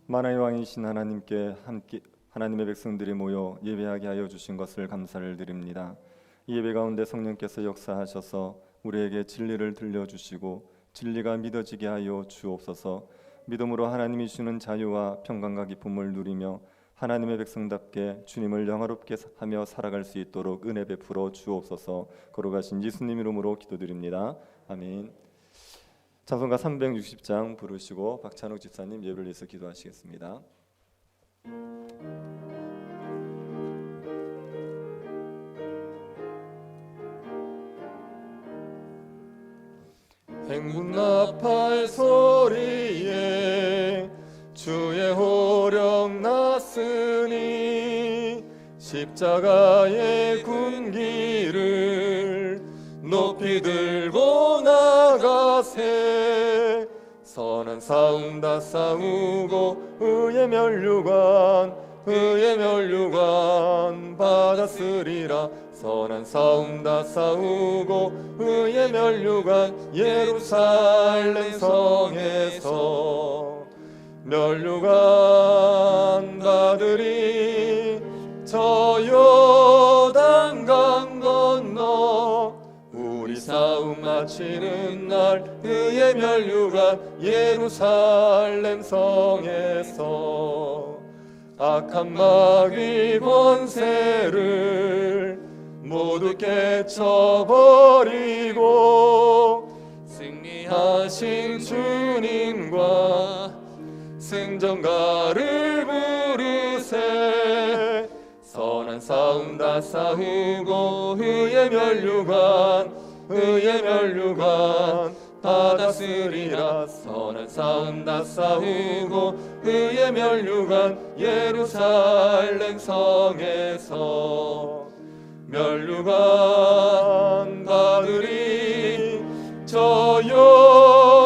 만왕의 왕이신 하나님께 함께 하나님의 백성들이 모여 예배하게 하여 주신 것을 감사를 드립니다. 이 예배 가운데 성령께서 역사하셔서 우리에게 진리를 들려주시고 진리가 믿어지게 하여 주옵소서. 믿음으로 하나님이 주는 자유와 평강과 기쁨을 누리며 하나님의 백성답게 주님을 영화롭게 하며 살아갈 수 있도록 은혜 베풀어 주옵소서. 거룩하신 예수님 이름으로 기도드립니다. 아멘. 찬송가 360장 부르시고 박찬욱 집사님 예배를 위해서 기도하시겠습니다. 행군 나팔 소리에 주의 호령 났으니 십자가의 군기를 높이 들고 나가세. 선한 싸움 다 싸우고 의의 면류관 받았으리라. 선한 싸움 다 싸우고 의의 면류관 예루살렘 성에서 면류관 받으리. 저 요단강 건너 우리 싸움 마치는 날 의의 면류관 예루살렘 성에서 악한 마귀 권세를 모두 깨쳐버리고 승리하신 주님과 승전가를 부르세. 선한 싸움 다 싸우고 의의 면류관 받았으리라. 선한 싸움 다 싸우고 의의 면류관 예루살렘 성에서 면류관 받으리. 저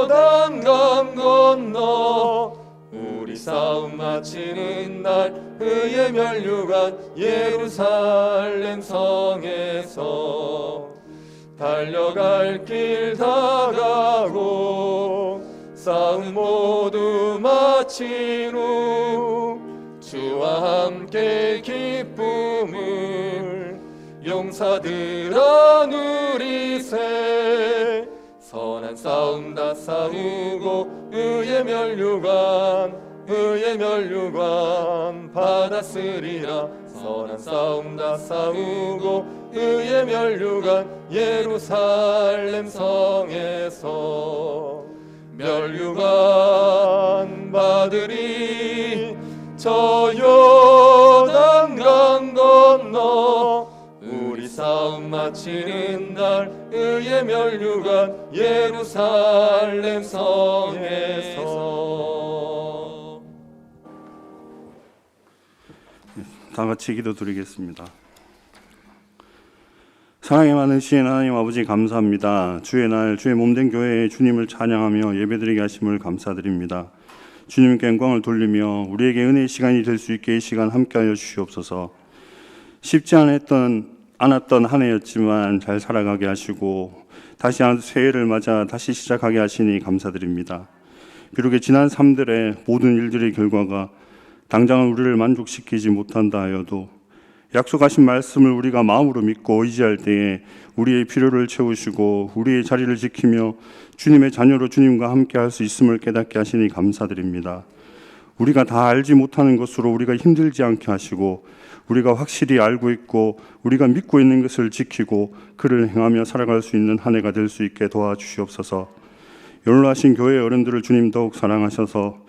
요단강 건너 우리 싸움 마치는 날 의의 면류관 예루살렘 성에서 달려갈 길 다 가고 싸움 모두 마친 후 주와 함께 기쁨을 용사들아 누리세. 선한 싸움 다 싸우고 의의 면류관 받았으리라. 선한 싸움 다 싸우고 의의 면류관 예루살렘 성에서 면류관 받으리. 저 요단강 건너 우리 싸움 마치는 날 의의 면류관 예루살렘 성에서. 다 같이 기도드리겠습니다. 사랑이 많으신 하나님 아버지 감사합니다. 주의 날 주의 몸된 교회에 주님을 찬양하며 예배드리게 하심을 감사드립니다. 주님께 영광을 돌리며 우리에게 은혜의 시간이 될 수 있게 이 시간 함께하여 주시옵소서. 쉽지 않았던 한 해였지만 잘 살아가게 하시고 다시 새해를 맞아 다시 시작하게 하시니 감사드립니다. 비록 지난 삶들의 모든 일들의 결과가 당장은 우리를 만족시키지 못한다 하여도 약속하신 말씀을 우리가 마음으로 믿고 의지할 때에 우리의 필요를 채우시고 우리의 자리를 지키며 주님의 자녀로 주님과 함께 할 수 있음을 깨닫게 하시니 감사드립니다. 우리가 다 알지 못하는 것으로 우리가 힘들지 않게 하시고 우리가 확실히 알고 있고 우리가 믿고 있는 것을 지키고 그를 행하며 살아갈 수 있는 한 해가 될 수 있게 도와주시옵소서. 연로하신 교회 어른들을 주님 더욱 사랑하셔서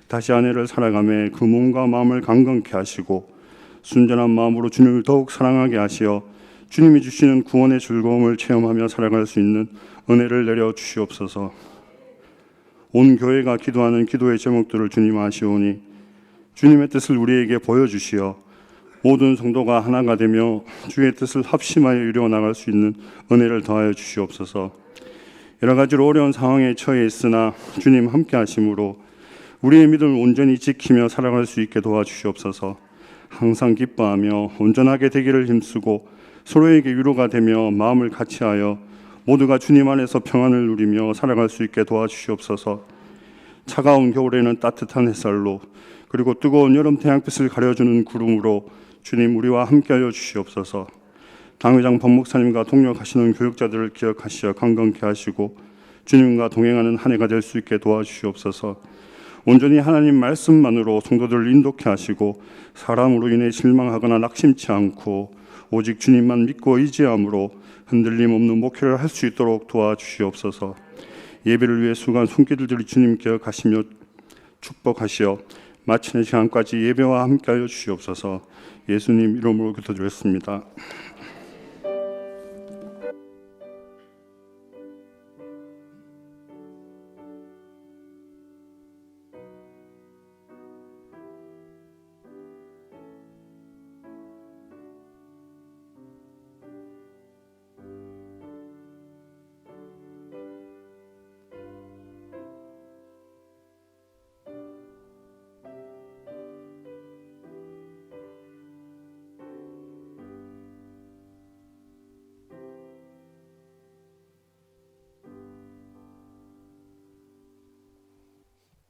다시 한 해를 살아가며 그 몸과 마음을 강건케 하시고 순전한 마음으로 주님을 더욱 사랑하게 하시어 주님이 주시는 구원의 즐거움을 체험하며 살아갈 수 있는 은혜를 내려 주시옵소서. 온 교회가 기도하는 기도의 제목들을 주님 아시오니 주님의 뜻을 우리에게 보여주시어 모든 성도가 하나가 되며 주의 뜻을 합심하여 이루어나갈 수 있는 은혜를 더하여 주시옵소서. 여러 가지로 어려운 상황에 처해 있으나 주님 함께 하심으로 우리의 믿음을 온전히 지키며 살아갈 수 있게 도와주시옵소서. 항상 기뻐하며 온전하게 되기를 힘쓰고 서로에게 위로가 되며 마음을 같이하여 모두가 주님 안에서 평안을 누리며 살아갈 수 있게 도와주시옵소서. 차가운 겨울에는 따뜻한 햇살로 그리고 뜨거운 여름 태양빛을 가려주는 구름으로 주님 우리와 함께하여 주시옵소서. 당회장 법목사님과 동력하시는 교육자들을 기억하시어 강건케 하시고 주님과 동행하는 한 해가 될 수 있게 도와주시옵소서. 온전히 하나님 말씀만으로 성도들을 인도케 하시고 사람으로 인해 실망하거나 낙심치 않고 오직 주님만 믿고 의지함으로 흔들림 없는 목회를 할 수 있도록 도와주시옵소서. 예배를 위해 수고한 손길들이 주님 기억하시며 축복하시어 마치는 시간까지 예배와 함께하여 주시옵소서. 예수님 이름으로 기도드렸습니다.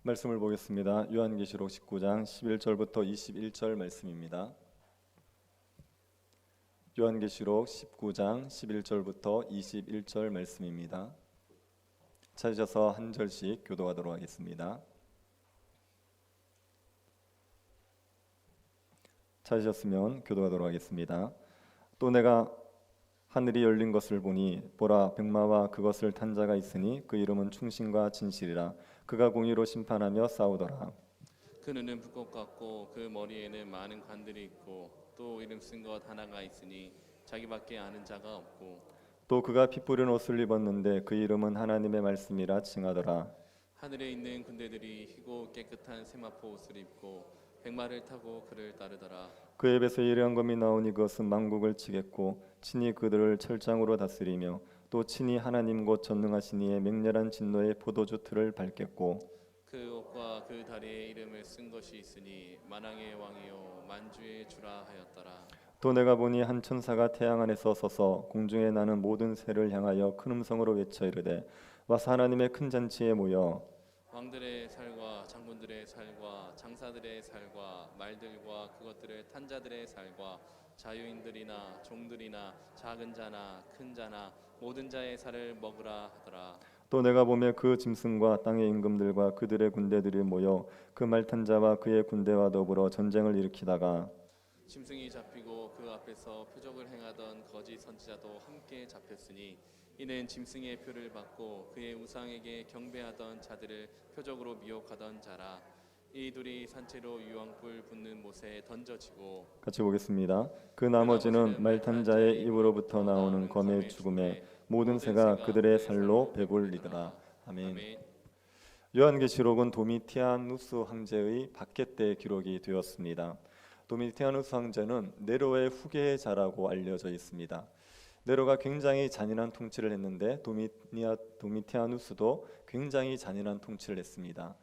말씀을 보겠습니다. 요한계시록 19장 11절부터 21절 말씀입니다. 요한계시록 19장 11절부터 21절 말씀입니다. 찾으셔서 한 절씩 교도하도록 하겠습니다. 찾으셨으면 교도하도록 하겠습니다. 또 내가 하늘이 열린 것을 보니 보라 백마와 그것을 탄 자가 있으니 그 이름은 충신과 진실이라. 그가 공의로 심판하며 싸우더라. 그 눈은 불꽃 같고 그 머리에는 많은 관들이 있고 또 이름 쓴 것 하나가 있으니 자기밖에 아는 자가 없고 또 그가 피 뿌린 옷을 입었는데 그 이름은 하나님의 말씀이라 칭하더라. 하늘에 있는 군대들이 희고 깨끗한 세마포 옷을 입고 백마를 타고 그를 따르더라. 그 입에서 예리한 검이 나오니 그것은 만국을 치겠고 친히 그들을 철장으로 다스리며 또 친히 하나님 곧 전능하신 이의 맹렬한 진노의 포도주 틀을 밟겠고 그 옷과 그 다리에 이름을 쓴 것이 있으니 만왕의 왕이요 만주의 주라 하였더라. 또 내가 보니 한 천사가 태양 안에서 서서 공중에 나는 모든 새를 향하여 큰 음성으로 외쳐 이르되 와서 하나님의 큰 잔치에 모여 왕들의 살과 장군들의 살과 장사들의 살과 말들과 그것들을 탄 자들의 살과 자유인들이나 종들이나 작은 자나 큰 자나 모든 자의 살을 먹으라 하더라. 또 내가 보며 그 짐승과 땅의 임금들과 그들의 군대들이 모여 그 말 탄 자와 그의 군대와 더불어 전쟁을 일으키다가 짐승이 잡히고 그 앞에서 표적을 행하던 거짓 선지자도 함께 잡혔으니 이는 짐승의 표를 받고 그의 우상에게 경배하던 자들을 표적으로 미혹하던 자라. 이 둘이 산채로 유황불 붙는 못에 던져지고 같이 보겠습니다. 그 나머지는 말 탄 자의 입으로부터 나오는 검의 죽음에 모든 새가 그들의 살로 배불리더라. 아멘. 요한계시록은 도미티아누스 황제의 박해 때 기록이 되었습니다. 도미티아누스 황제는 네로의 후계의 자라고 알려져 있습니다. 네로가 굉장히 잔인한 통치를 했는데 도미티아누스도 굉장히 잔인한 통치를 했습니다.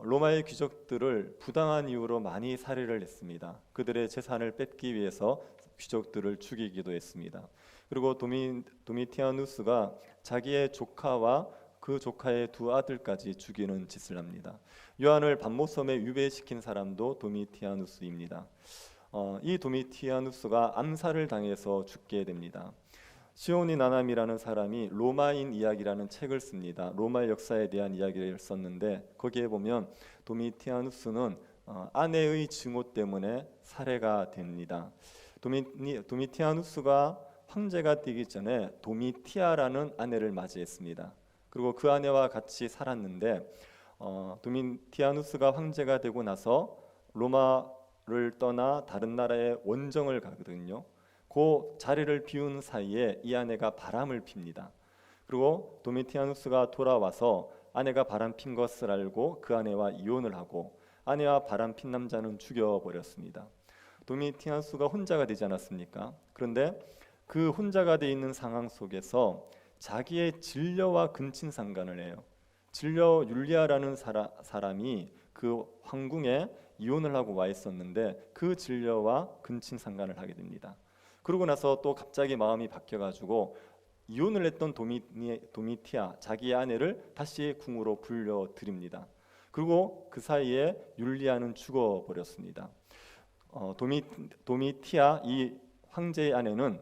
로마의 귀족들을 부당한 이유로 많이 살해를 했습니다. 그들의 재산을 뺏기 위해서 귀족들을 죽이기도 했습니다. 그리고 도미티아누스가 자기의 조카와 그 조카의 두 아들까지 죽이는 짓을 합니다. 요한을 반모섬에 유배시킨 사람도 도미티아누스입니다. 이 도미티아누스가 암살을 당해서 죽게 됩니다. 시오니 나남이라는 사람이 로마인 이야기라는 책을 씁니다. 로마 역사에 대한 이야기를 썼는데 거기에 보면 도미티아누스는 아내의 증오 때문에 살해가 됩니다. 도미티아누스가 황제가 되기 전에 도미티아라는 아내를 맞이했습니다. 그리고 그 아내와 같이 살았는데 도미티아누스가 황제가 되고 나서 로마를 떠나 다른 나라에 원정을 가거든요. 그 자리를 비운 사이에 이 아내가 바람을 핍니다. 그리고 도미티아누스가 돌아와서 아내가 바람 핀 것을 알고 그 아내와 이혼을 하고 아내와 바람 핀 남자는 죽여버렸습니다. 도미티아누스가 혼자가 되지 않았습니까? 그런데 그 혼자가 돼 있는 상황 속에서 자기의 진료와 근친상간을 해요. 진료 율리아라는 사람이 그 황궁에 이혼을 하고 와 있었는데 그 진료와 근친상간을 하게 됩니다. 그러고 나서 또 갑자기 마음이 바뀌어가지고 이혼을 했던 도미티아 자기의 아내를 다시 궁으로 불려드립니다. 그리고 그 사이에 율리아는 죽어버렸습니다. 도미티아 이 황제의 아내는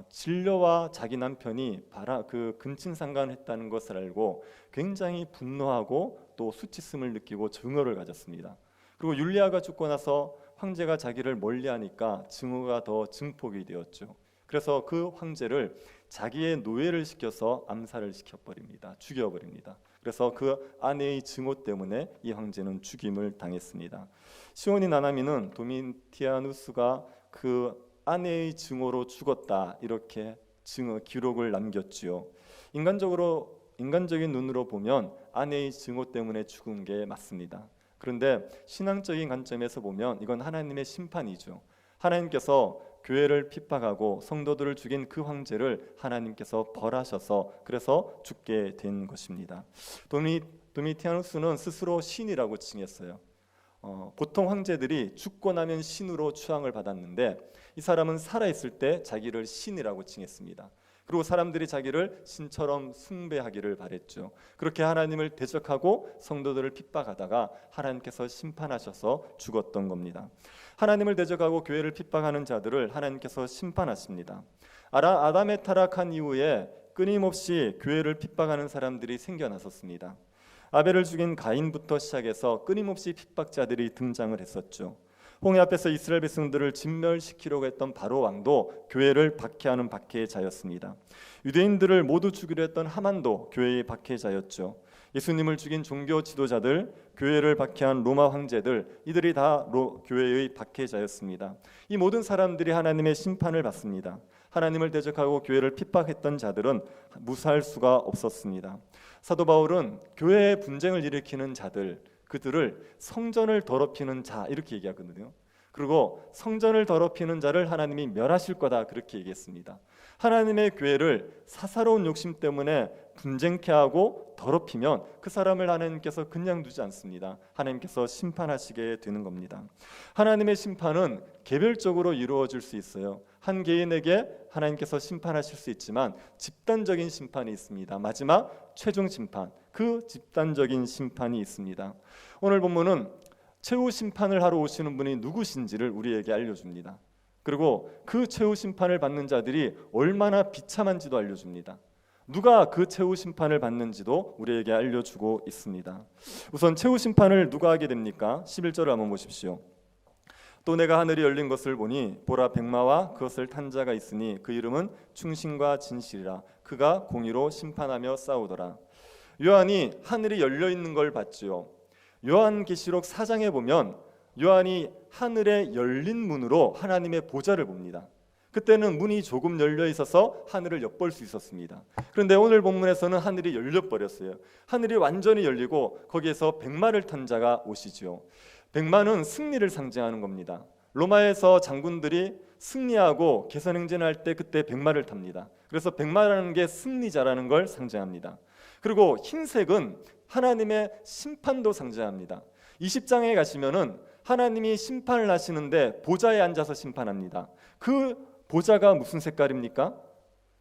진료와 자기 남편이 그 근친상간했다는 것을 알고 굉장히 분노하고 또 수치심을 느끼고 증오를 가졌습니다. 그리고 율리아가 죽고 나서 황제가 자기를 멀리하니까 증오가 더 증폭이 되었죠. 그래서 그 황제를 자기의 노예를 시켜서 암살을 시켜버립니다. 죽여버립니다. 그래서 그 아내의 증오 때문에 이 황제는 죽임을 당했습니다. 시온이 나나미는 도미티아누스가 그 아내의 증오로 죽었다 이렇게 기록을 남겼지요. 인간적인 눈으로 보면 아내의 증오 때문에 죽은 게 맞습니다. 그런데 신앙적인 관점에서 보면 이건 하나님의 심판이죠. 하나님께서 교회를 핍박하고 성도들을 죽인 그 황제를 하나님께서 벌하셔서 그래서 죽게 된 것입니다. 도미티아누스는 스스로 신이라고 칭했어요. 보통 황제들이 죽고 나면 신으로 추앙을 받았는데 이 사람은 살아있을 때 자기를 신이라고 칭했습니다. 그리고 사람들이 자기를 신처럼 숭배하기를 바랬죠. 그렇게 하나님을 대적하고 성도들을 핍박하다가 하나님께서 심판하셔서 죽었던 겁니다. 하나님을 대적하고 교회를 핍박하는 자들을 하나님께서 심판하십니다. 아담의 타락한 이후에 끊임없이 교회를 핍박하는 사람들이 생겨났었습니다. 아벨을 죽인 가인부터 시작해서 끊임없이 핍박자들이 등장을 했었죠. 홍해 앞에서 이스라엘 백성들을 진멸시키려고 했던 바로 왕도 교회를 박해하는 박해자였습니다. 유대인들을 모두 죽이려 했던 하만도 교회의 박해자였죠. 예수님을 죽인 종교 지도자들, 교회를 박해한 로마 황제들, 이들이 다 교회의 박해자였습니다. 이 모든 사람들이 하나님의 심판을 받습니다. 하나님을 대적하고 교회를 핍박했던 자들은 무사할 수가 없었습니다. 사도 바울은 교회에 분쟁을 일으키는 자들, 그들을 성전을 더럽히는 자 이렇게 얘기하거든요. 그리고 성전을 더럽히는 자를 하나님이 멸하실 거다 그렇게 얘기했습니다. 하나님의 교회를 사사로운 욕심 때문에 분쟁케 하고 더럽히면 그 사람을 하나님께서 그냥 두지 않습니다. 하나님께서 심판하시게 되는 겁니다. 하나님의 심판은 개별적으로 이루어질 수 있어요. 한 개인에게 하나님께서 심판하실 수 있지만 집단적인 심판이 있습니다. 마지막 최종 심판, 그 집단적인 심판이 있습니다. 오늘 본문은 최후 심판을 하러 오시는 분이 누구신지를 우리에게 알려줍니다. 그리고 그 최후 심판을 받는 자들이 얼마나 비참한지도 알려줍니다. 누가 그 최후 심판을 받는지도 우리에게 알려주고 있습니다. 우선 최후 심판을 누가 하게 됩니까? 11절을 한번 보십시오. 또 내가 하늘이 열린 것을 보니 보라 백마와 그것을 탄 자가 있으니 그 이름은 충신과 진실이라. 그가 공의로 심판하며 싸우더라. 요한이 하늘이 열려 있는 걸 봤지요. 요한계시록 4장에 보면 요한이 하늘에 열린 문으로 하나님의 보좌를 봅니다. 그때는 문이 조금 열려 있어서 하늘을 엿볼 수 있었습니다. 그런데 오늘 본문에서는 하늘이 열려버렸어요. 하늘이 완전히 열리고 거기에서 백마를 탄 자가 오시지요. 백마는 승리를 상징하는 겁니다. 로마에서 장군들이 승리하고 개선행진할 때 그때 백마를 탑니다. 그래서 백마라는 게 승리자라는 걸 상징합니다. 그리고 흰색은 하나님의 심판도 상징합니다. 20장에 가시면은 하나님이 심판을 하시는데 보좌에 앉아서 심판합니다. 그 보좌가 무슨 색깔입니까?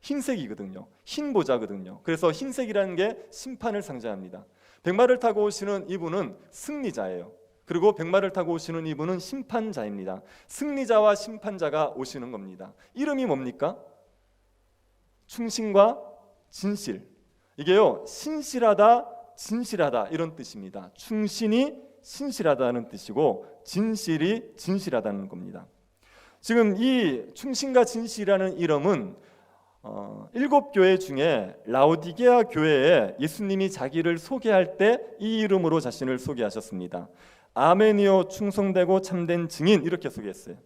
흰색이거든요. 흰 보좌거든요. 그래서 흰색이라는 게 심판을 상징합니다. 백마를 타고 오시는 이분은 승리자예요. 그리고 백마를 타고 오시는 이분은 심판자입니다. 승리자와 심판자가 오시는 겁니다. 이름이 뭡니까? 충신과 진실. 이게요, 신실하다, 진실하다 이런 뜻입니다. 충신이 신실하다는 뜻이고 진실이 진실하다는 겁니다. 지금 이 충신과 진실이라는 이름은 7교회 중에 라오디게아 교회에 예수님이 자기를 소개할 때 이 이름으로 자신을 소개하셨습니다. 아멘이요 충성되고 참된 증인 이렇게 소개했어요.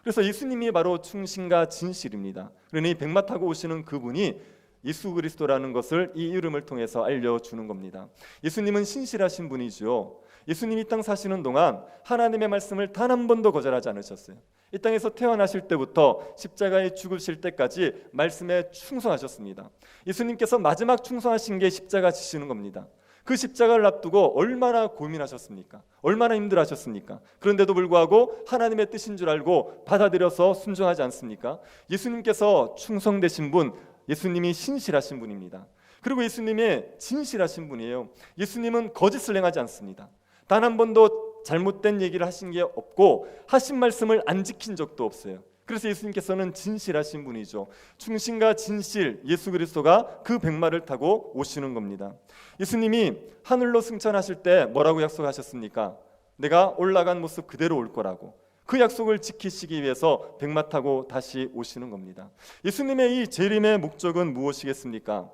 그래서 예수님이 바로 충신과 진실입니다. 그러니 백마 타고 오시는 그분이 예수 그리스도라는 것을 이 이름을 통해서 알려주는 겁니다. 예수님은 신실하신 분이죠. 예수님이 이 땅 사시는 동안 하나님의 말씀을 단 한 번도 거절하지 않으셨어요. 이 땅에서 태어나실 때부터 십자가에 죽으실 때까지 말씀에 충성하셨습니다. 예수님께서 마지막 충성하신 게 십자가 지시는 겁니다. 그 십자가를 앞두고 얼마나 고민하셨습니까? 얼마나 힘들어하셨습니까? 그런데도 불구하고 하나님의 뜻인 줄 알고 받아들여서 순종하지 않습니까? 예수님께서 충성되신 분, 예수님이 신실하신 분입니다. 그리고 예수님이 진실하신 분이에요. 예수님은 거짓을 행하지 않습니다. 단 한 번도 잘못된 얘기를 하신 게 없고 하신 말씀을 안 지킨 적도 없어요. 그래서 예수님께서는 진실하신 분이죠. 충신과 진실, 예수 그리스도가 그 백마를 타고 오시는 겁니다. 예수님이 하늘로 승천하실 때 뭐라고 약속하셨습니까? 내가 올라간 모습 그대로 올 거라고. 그 약속을 지키시기 위해서 백마 타고 다시 오시는 겁니다. 예수님의 이 재림의 목적은 무엇이겠습니까?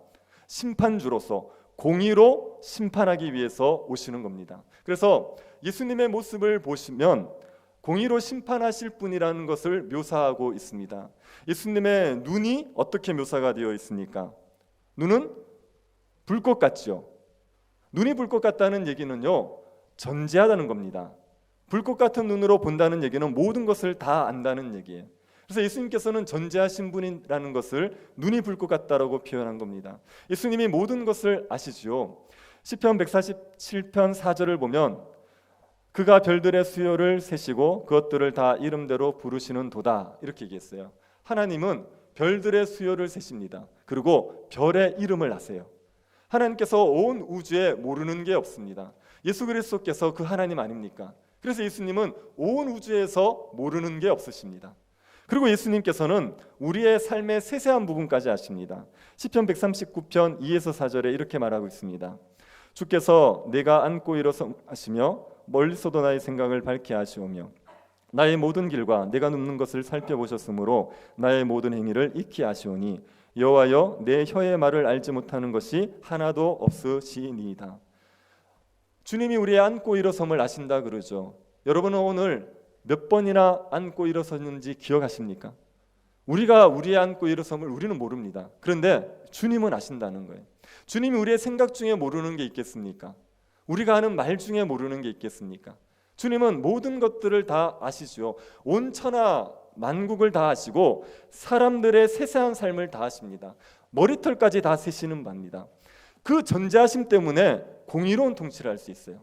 심판주로서 공의로 심판하기 위해서 오시는 겁니다. 그래서 예수님의 모습을 보시면 공의로 심판하실 분이라는 것을 묘사하고 있습니다. 예수님의 눈이 어떻게 묘사가 되어 있습니까? 눈은 불꽃 같죠. 눈이 불꽃 같다는 얘기는요, 전지하다는 겁니다. 불꽃 같은 눈으로 본다는 얘기는 모든 것을 다 안다는 얘기예요. 그래서 예수님께서는 전지하신 분이라는 것을 눈이 불꽃 같다라고 표현한 겁니다. 예수님이 모든 것을 아시지요. 시편 147편 4절을 보면 그가 별들의 수요를 세시고 그것들을 다 이름대로 부르시는 도다, 이렇게 얘기했어요. 하나님은 별들의 수요를 세십니다. 그리고 별의 이름을 아세요. 하나님께서 온 우주에 모르는 게 없습니다. 예수 그리스도께서 그 하나님 아닙니까? 그래서 예수님은 온 우주에서 모르는 게 없으십니다. 그리고 예수님께서는 우리의 삶의 세세한 부분까지 아십니다. 시편 139편 2에서 4절에 이렇게 말하고 있습니다. 주께서 내가 앉고 일어서 하시며 멀리서도 나의 생각을 밝게 하시오며 나의 모든 길과 내가 눕는 것을 살펴보셨으므로 나의 모든 행위를 익히 아시오니 여호와여 내 혀의 말을 알지 못하는 것이 하나도 없으시니이다. 주님이 우리의 앉고 일어섬을 아신다 그러죠. 여러분은 오늘 몇 번이나 앉고 일어섰는지 기억하십니까? 우리가 우리의 앉고 일어섬을 우리는 모릅니다. 그런데 주님은 아신다는 거예요. 주님이 우리의 생각 중에 모르는 게 있겠습니까? 우리가 하는 말 중에 모르는 게 있겠습니까? 주님은 모든 것들을 다 아시죠. 온 천하 만국을 다 아시고 사람들의 세세한 삶을 다 아십니다. 머리털까지 다 세시는 바입니다. 그 전지하심 때문에 공의로운 통치를 할 수 있어요.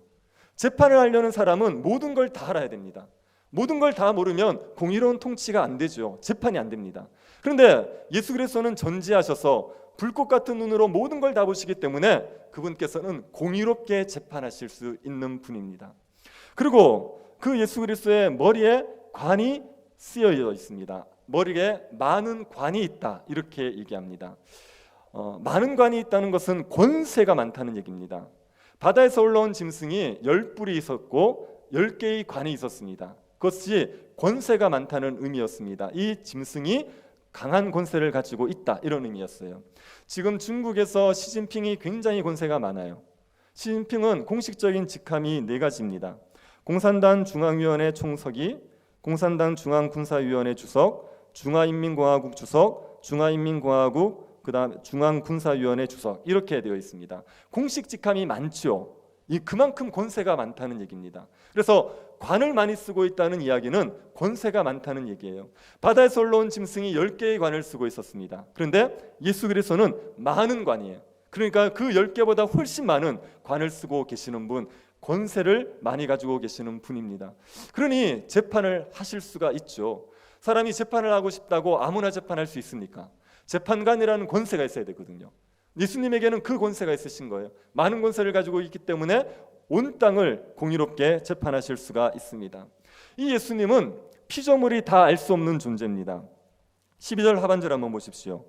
재판을 하려는 사람은 모든 걸 다 알아야 됩니다. 모든 걸 다 모르면 공의로운 통치가 안 되죠. 재판이 안 됩니다. 그런데 예수 그리스도는 전지하셔서 불꽃 같은 눈으로 모든 걸 다 보시기 때문에 그분께서는 공의롭게 재판하실 수 있는 분입니다. 그리고 그 예수 그리스도의 머리에 관이 쓰여 있습니다. 머리에 많은 관이 있다, 이렇게 얘기합니다. 많은 관이 있다는 것은 권세가 많다는 얘기입니다. 바다에서 올라온 짐승이 10뿔이 있었고 10개의 관이 있었습니다. 그것이 권세가 많다는 의미였습니다. 이 짐승이 강한 권세를 가지고 있다, 이런 의미였어요. 지금 중국에서 시진핑이 굉장히 권세가 많아요. 시진핑은 공식적인 직함이 4가지입니다. 공산당 중앙위원회 총서기, 공산당 중앙군사위원회 주석, 중화인민공화국 주석, 중화인민공화국 그다음 중앙군사위원회 주석, 이렇게 되어 있습니다. 공식 직함이 많죠. 그만큼 권세가 많다는 얘기입니다. 그래서 관을 많이 쓰고 있다는 이야기는 권세가 많다는 얘기예요. 바다에서 올라온 짐승이 10개의 관을 쓰고 있었습니다. 그런데 예수 그리스도는 많은 관이에요. 그러니까 그 10개보다 훨씬 많은 관을 쓰고 계시는 분, 권세를 많이 가지고 계시는 분입니다. 그러니 재판을 하실 수가 있죠. 사람이 재판을 하고 싶다고 아무나 재판할 수 있습니까? 재판관이라는 권세가 있어야 되거든요. 예수님에게는 그 권세가 있으신 거예요. 많은 권세를 가지고 있기 때문에 온 땅을 공의롭게 재판하실 수가 있습니다. 이 예수님은 피조물이 다 알 수 없는 존재입니다. 12절 하반절 한번 보십시오.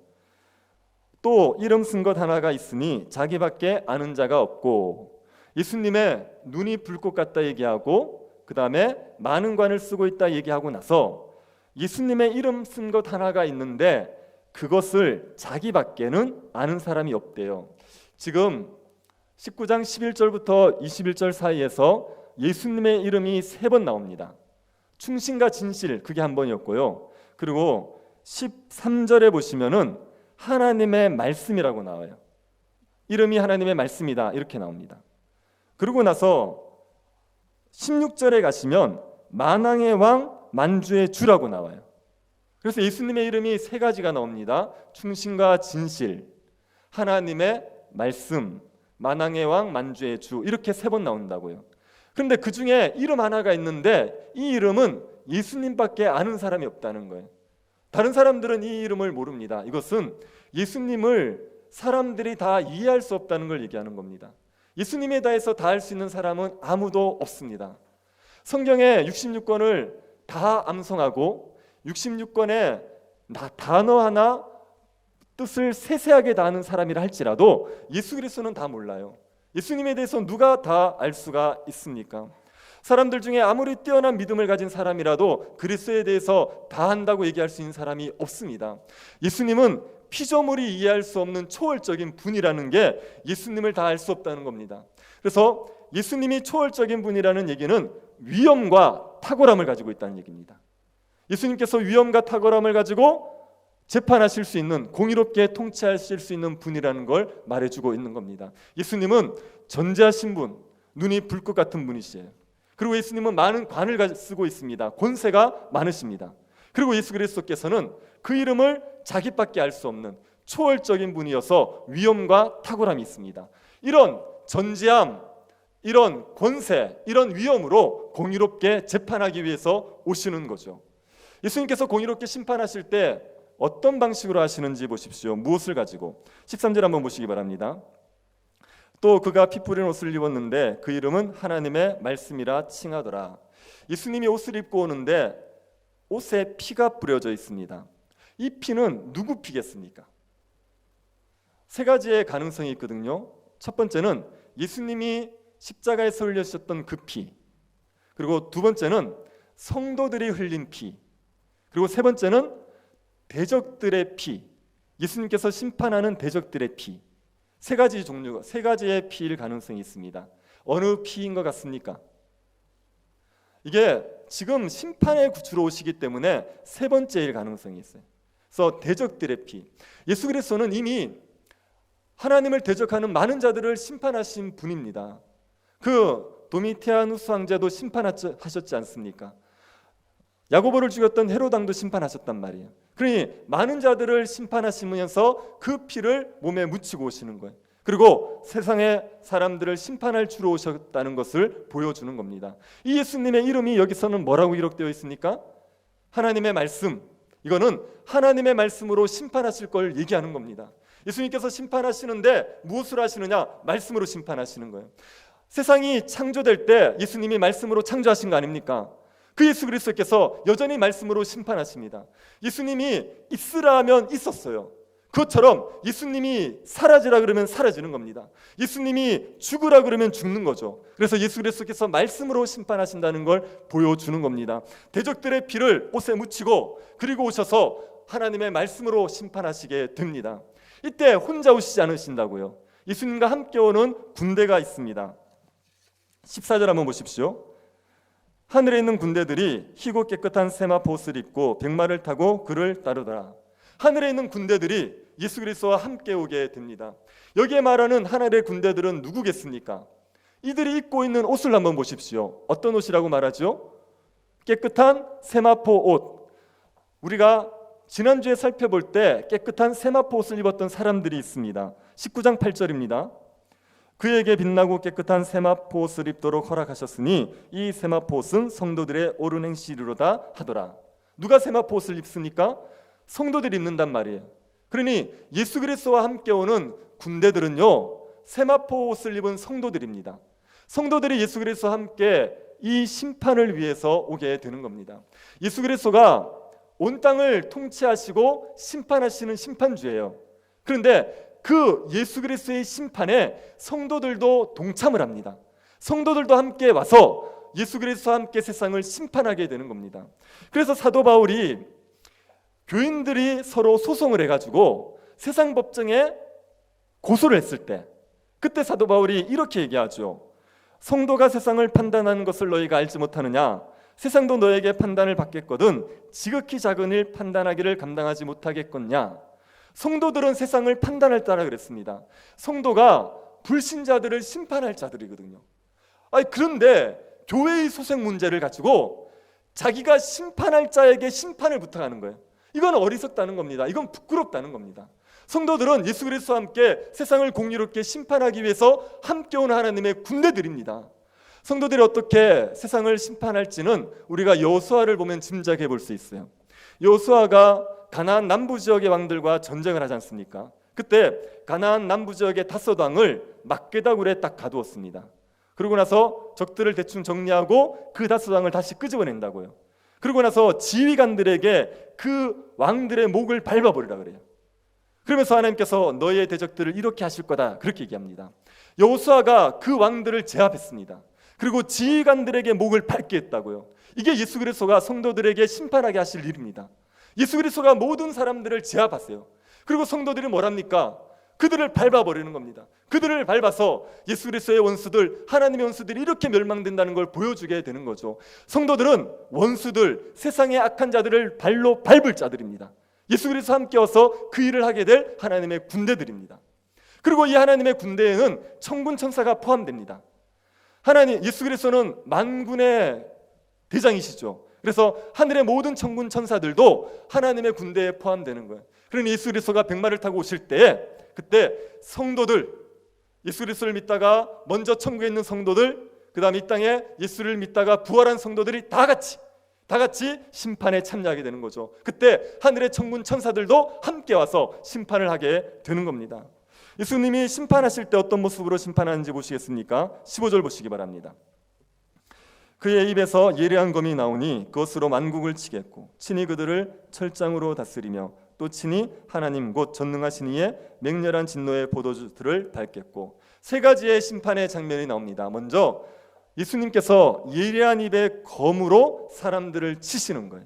또 이름 쓴 것 하나가 있으니 자기밖에 아는 자가 없고, 예수님의 눈이 불꽃 같다 얘기하고 그 다음에 많은 관을 쓰고 있다 얘기하고 나서 예수님의 이름 쓴 것 하나가 있는데 그것을 자기밖에는 아는 사람이 없대요. 지금 19장 11절부터 21절 사이에서 예수님의 이름이 3번 나옵니다. 충신과 진실, 그게 한 번이었고요. 그리고 13절에 보시면은 하나님의 말씀이라고 나와요. 이름이 하나님의 말씀이다, 이렇게 나옵니다. 그리고 나서 16절에 가시면 만왕의 왕 만주의 주라고 나와요. 그래서 예수님의 이름이 3가지가 나옵니다. 충신과 진실, 하나님의 말씀, 만왕의 왕 만주의 주, 이렇게 3번 나온다고요. 그런데 그 중에 이름 하나가 있는데 이 이름은 예수님밖에 아는 사람이 없다는 거예요. 다른 사람들은 이 이름을 모릅니다. 이것은 예수님을 사람들이 다 이해할 수 없다는 걸 얘기하는 겁니다. 예수님에 대해서 다 할 수 있는 사람은 아무도 없습니다. 성경의 66권을 다 암송하고 66권의 단어 하나 뜻을 세세하게 다 아는 사람이라 할지라도 예수 그리스도는 다 몰라요. 예수님에 대해서 누가 다 알 수가 있습니까? 사람들 중에 아무리 뛰어난 믿음을 가진 사람이라도 그리스도에 대해서 다 안다고 얘기할 수 있는 사람이 없습니다. 예수님은 피조물이 이해할 수 없는 초월적인 분이라는 게 예수님을 다 알 수 없다는 겁니다. 그래서 예수님이 초월적인 분이라는 얘기는 위엄과 탁월함을 가지고 있다는 얘기입니다. 예수님께서 위엄과 탁월함을 가지고 재판하실 수 있는, 공의롭게 통치하실 수 있는 분이라는 걸 말해주고 있는 겁니다. 예수님은 전지하신 분, 눈이 불꽃 같은 분이시에요. 그리고 예수님은 많은 관을 쓰고 있습니다. 권세가 많으십니다. 그리고 예수 그리스도께서는 그 이름을 자기밖에 알 수 없는 초월적인 분이어서 위엄과 탁월함이 있습니다. 이런 전지함, 이런 권세, 이런 위엄으로 공의롭게 재판하기 위해서 오시는 거죠. 예수님께서 공의롭게 심판하실 때 어떤 방식으로 하시는지 보십시오. 무엇을 가지고? 13절 한번 보시기 바랍니다. 또 그가 피 뿌린 옷을 입었는데 그 이름은 하나님의 말씀이라 칭하더라. 예수님이 옷을 입고 오는데 옷에 피가 뿌려져 있습니다. 이 피는 누구 피겠습니까? 세 가지의 가능성이 있거든요. 첫 번째는 예수님이 십자가에서 흘리셨던 그 피, 그리고 두 번째는 성도들이 흘린 피, 그리고 세 번째는 대적들의 피, 예수님께서 심판하는 대적들의 피. 세 가지 종류가, 세 가지의 피일 가능성이 있습니다. 어느 피인 것 같습니까? 이게 지금 심판의 구주로 오시기 때문에 세 번째일 가능성이 있어요. 그래서 대적들의 피. 예수 그리스도는 이미 하나님을 대적하는 많은 자들을 심판하신 분입니다. 그 도미티아누스 황제도 심판하셨지 않습니까? 야고보를 죽였던 헤롯 왕도 심판하셨단 말이에요. 그러니 많은 자들을 심판하시면서 그 피를 몸에 묻히고 오시는 거예요. 그리고 세상의 사람들을 심판할 주로 오셨다는 것을 보여주는 겁니다. 이 예수님의 이름이 여기서는 뭐라고 기록되어 있습니까? 하나님의 말씀. 이거는 하나님의 말씀으로 심판하실 걸 얘기하는 겁니다. 예수님께서 심판하시는데 무엇을 하시느냐? 말씀으로 심판하시는 거예요. 세상이 창조될 때 예수님이 말씀으로 창조하신 거 아닙니까? 그 예수 그리스도께서 여전히 말씀으로 심판하십니다. 예수님이 있으라 하면 있었어요. 그것처럼 예수님이 사라지라 그러면 사라지는 겁니다. 예수님이 죽으라 그러면 죽는 거죠. 그래서 예수 그리스도께서 말씀으로 심판하신다는 걸 보여주는 겁니다. 대적들의 피를 옷에 묻히고 그리고 오셔서 하나님의 말씀으로 심판하시게 됩니다. 이때 혼자 오시지 않으신다고요. 예수님과 함께 오는 군대가 있습니다. 14절 한번 보십시오. 하늘에 있는 군대들이 희고 깨끗한 세마포 옷을 입고 백마를 타고 그를 따르더라. 하늘에 있는 군대들이 예수 그리스도와 함께 오게 됩니다. 여기에 말하는 하늘의 군대들은 누구겠습니까? 이들이 입고 있는 옷을 한번 보십시오. 어떤 옷이라고 말하죠? 깨끗한 세마포 옷. 우리가 지난주에 살펴볼 때 깨끗한 세마포 옷을 입었던 사람들이 있습니다. 19장 8절입니다. 그에게 빛나고 깨끗한 세마포 옷을 입도록 허락하셨으니 이 세마포 옷은 성도들의 옳은 행실이로다 하더라. 누가 세마포 옷을 입습니까? 성도들이 입는단 말이에요. 그러니 예수 그리스도와 함께 오는 군대들은요, 세마포 옷을 입은 성도들입니다. 성도들이 예수 그리스도와 함께 이 심판을 위해서 오게 되는 겁니다. 예수 그리스도가 온 땅을 통치하시고 심판하시는 심판주예요. 그런데 그 예수 그리스도의 심판에 성도들도 동참을 합니다. 성도들도 함께 와서 예수 그리스도와 함께 세상을 심판하게 되는 겁니다. 그래서 사도 바울이 교인들이 서로 소송을 해가지고 세상 법정에 고소를 했을 때, 그때 사도 바울이 이렇게 얘기하죠. 성도가 세상을 판단하는 것을 너희가 알지 못하느냐? 세상도 너에게 판단을 받겠거든 지극히 작은 일 판단하기를 감당하지 못하겠겠냐? 성도들은 세상을 판단할 자라 그랬습니다. 성도가 불신자들을 심판할 자들이거든요. 그런데 교회의 소생 문제를 가지고 자기가 심판할 자에게 심판을 부탁하는 거예요. 이건 어리석다는 겁니다. 이건 부끄럽다는 겁니다. 성도들은 예수 그리스도와 함께 세상을 공의롭게 심판하기 위해서 함께 온 하나님의 군대들입니다. 성도들이 어떻게 세상을 심판할지는 우리가 여호수아를 보면 짐작해 볼 수 있어요. 여호수아가 가나안 남부 지역의 왕들과 전쟁을 하지 않습니까? 그때 가나안 남부 지역의 다섯 왕을 막게다굴에 딱 가두었습니다. 그러고 나서 적들을 대충 정리하고 그 다섯 왕을 다시 끄집어낸다고요. 그러고 나서 지휘관들에게 그 왕들의 목을 밟아버리라 그래요. 그러면서 하나님께서 너의 대적들을 이렇게 하실 거다 그렇게 얘기합니다. 여호수아가 그 왕들을 제압했습니다. 그리고 지휘관들에게 목을 밟게 했다고요. 이게 예수 그리스도가 성도들에게 심판하게 하실 일입니다. 예수 그리스도가 모든 사람들을 제압하세요. 그리고 성도들이 뭐랍니까? 그들을 밟아버리는 겁니다. 그들을 밟아서 예수 그리스도의 원수들, 하나님의 원수들이 이렇게 멸망된다는 걸 보여주게 되는 거죠. 성도들은 원수들, 세상의 악한 자들을 발로 밟을 자들입니다. 예수 그리스도 함께 와서 그 일을 하게 될 하나님의 군대들입니다. 그리고 이 하나님의 군대에는 천군 천사가 포함됩니다. 하나님 예수 그리스도는 만군의 대장이시죠. 그래서 하늘의 모든 천군 천사들도 하나님의 군대에 포함되는 거예요. 그러니 예수 그리스도가 백마를 타고 오실 때 그때 성도들, 예수 그리스도를 믿다가 먼저 천국에 있는 성도들, 그 다음에 이 땅에 예수를 믿다가 부활한 성도들이 다 같이 심판에 참여하게 되는 거죠. 그때 하늘의 천군 천사들도 함께 와서 심판을 하게 되는 겁니다. 예수님이 심판하실 때 어떤 모습으로 심판하는지 보시겠습니까? 15절 보시기 바랍니다. 그의 입에서 예리한 검이 나오니 그것으로 만국을 치겠고 친히 그들을 철장으로 다스리며 또 친히 하나님 곧 전능하신 이의 맹렬한 진노의 포도주들을 밟겠고. 세 가지의 심판의 장면이 나옵니다. 먼저 예수님께서 예리한 입의 검으로 사람들을 치시는 거예요.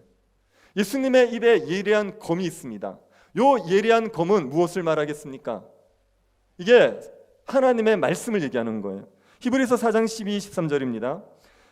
예수님의 입에 예리한 검이 있습니다. 요 예리한 검은 무엇을 말하겠습니까? 이게 하나님의 말씀을 얘기하는 거예요. 히브리서 4장 12, 13절입니다.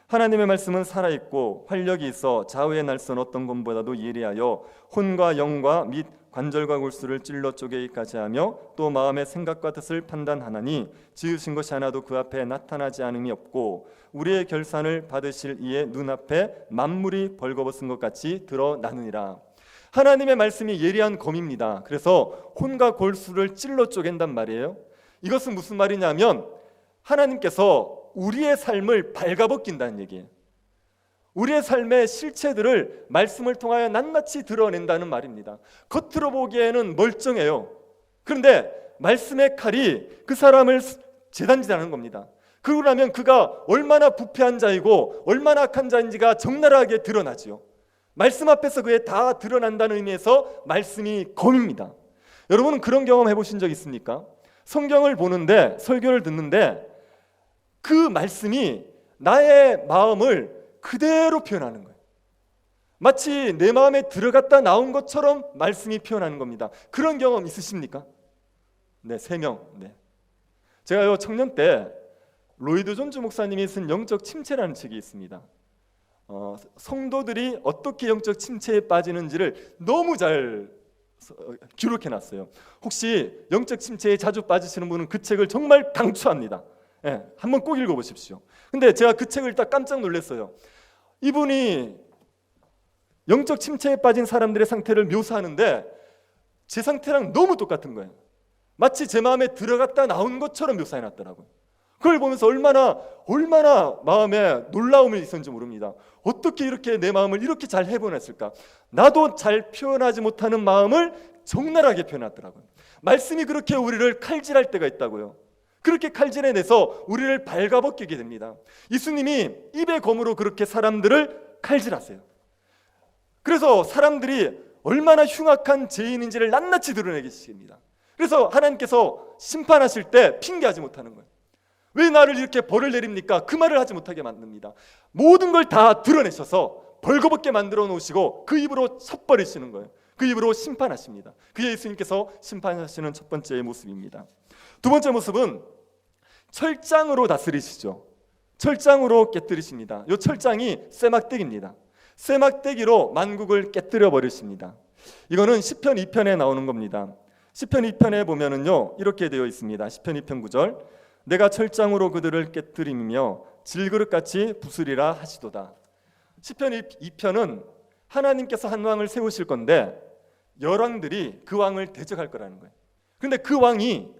하나님의 말씀은 살아있고 활력이 있어 좌우의 날선 어떤 검보다도 예리하여 혼과 영과 및 관절과 골수를 찔러 쪼개기까지 하며 또 마음의 생각과 뜻을 판단하나니 지으신 것이 하나도 그 앞에 나타나지 않음이 없고 우리의 결산을 받으실 이의 눈앞에 만물이 벌거벗은 것 같이 드러나느니라. 하나님의 말씀이 예리한 검입니다. 그래서 혼과 골수를 찔러 쪼갠단 말이에요. 이것은 무슨 말이냐면 하나님께서 우리의 삶을 발가벗긴다는 얘기예요. 우리의 삶의 실체들을 말씀을 통하여 낱낱이 드러낸다는 말입니다. 겉으로 보기에는 멀쩡해요. 그런데 말씀의 칼이 그 사람을 재단지하는 겁니다. 그러고 나면 그가 얼마나 부패한 자이고 얼마나 악한 자인지가 적나라하게 드러나지요. 말씀 앞에서 그게 다 드러난다는 의미에서 말씀이 검입니다. 여러분은 그런 경험 해보신 적 있습니까? 성경을 보는데 설교를 듣는데 그 말씀이 나의 마음을 그대로 표현하는 거예요. 마치 내 마음에 들어갔다 나온 것처럼 말씀이 표현하는 겁니다. 그런 경험 있으십니까? 네, 3명. 네. 제가요 청년 때 로이드 존즈 목사님이 쓴 영적 침체라는 책이 있습니다. 성도들이 어떻게 영적 침체에 빠지는지를 너무 잘 기록해놨어요. 혹시 영적 침체에 자주 빠지시는 분은 그 책을 정말 강추합니다. 네, 한번 꼭 읽어보십시오. 근데 제가 그 책을 딱 깜짝 놀랐어요. 이분이 영적 침체에 빠진 사람들의 상태를 묘사하는데 제 상태랑 너무 똑같은 거예요. 마치 제 마음에 들어갔다 나온 것처럼 묘사해놨더라고요. 그걸 보면서 얼마나 마음에 놀라움이 있었는지 모릅니다. 어떻게 이렇게 내 마음을 이렇게 잘 해보냈을까? 나도 잘 표현하지 못하는 마음을 적나라하게 표현하더라고요. 말씀이 그렇게 우리를 칼질할 때가 있다고요. 그렇게 칼질해내서 우리를 발가벗기게 됩니다. 예수님이 입의 검으로 그렇게 사람들을 칼질하세요. 그래서 사람들이 얼마나 흉악한 죄인인지를 낱낱이 드러내게 하십니다. 그래서 하나님께서 심판하실 때 핑계하지 못하는 거예요. 왜 나를 이렇게 벌을 내립니까? 그 말을 하지 못하게 만듭니다. 모든 걸 다 드러내셔서 벌거벗게 만들어 놓으시고 그 입으로 쳐버리시는 거예요. 그 입으로 심판하십니다. 그게 예수님께서 심판하시는 첫 번째 모습입니다. 두 번째 모습은 철장으로 다스리시죠. 철장으로 깨뜨리십니다. 이 철장이 쇠막대기입니다. 쇠막대기로 만국을 깨뜨려 버리십니다. 이거는 시편 2편에 나오는 겁니다. 시편 2편에 보면은요 이렇게 되어 있습니다. 시편 2편 9절 내가 철장으로 그들을 깨뜨리며 질그릇같이 부수리라 하시도다. 시편 2편은 하나님께서 한 왕을 세우실 건데 열왕들이 그 왕을 대적할 거라는 거예요. 그런데 그 왕이